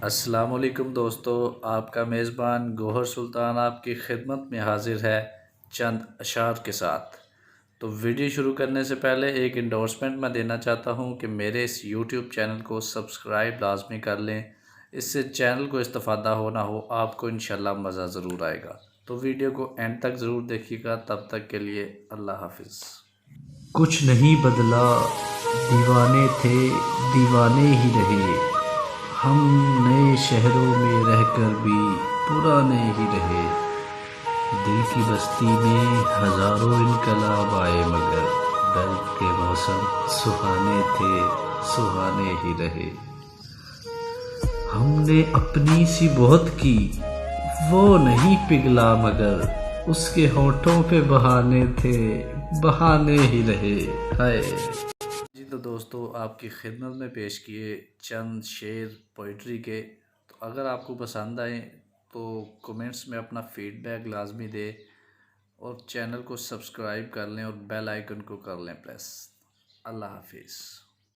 السلام علیکم دوستو، آپ کا میزبان گوہر سلطان آپ کی خدمت میں حاضر ہے چند اشعار کے ساتھ۔ تو ویڈیو شروع کرنے سے پہلے ایک انڈورسمنٹ میں دینا چاہتا ہوں کہ میرے اس یوٹیوب چینل کو سبسکرائب لازمی کر لیں، اس سے چینل کو استفادہ ہو نہ ہو آپ کو انشاءاللہ مزہ ضرور آئے گا۔ تو ویڈیو کو اینڈ تک ضرور دیکھیے گا، تب تک کے لیے اللہ حافظ۔ کچھ نہیں بدلا، دیوانے تھے دیوانے ہی رہے، ہم نئے شہروں میں رہ کر بھی پرانے ہی رہے، دل کی بستی میں ہزاروں انقلاب آئے مگر درد کے موسم سہانے تھے سہانے ہی رہے، ہم نے اپنی سی بہت کی وہ نہیں پگھلا مگر اس کے ہونٹوں پہ بہانے تھے بہانے ہی رہے، ہائے۔ جی تو دوستو، آپ کی خدمت میں پیش کیے چند شعر پوئٹری کے۔ تو اگر آپ کو پسند آئیں تو کومنٹس میں اپنا فیڈ بیک لازمی دے اور چینل کو سبسکرائب کر لیں اور بیل آئیکن کو کر لیں پریس۔ اللہ حافظ۔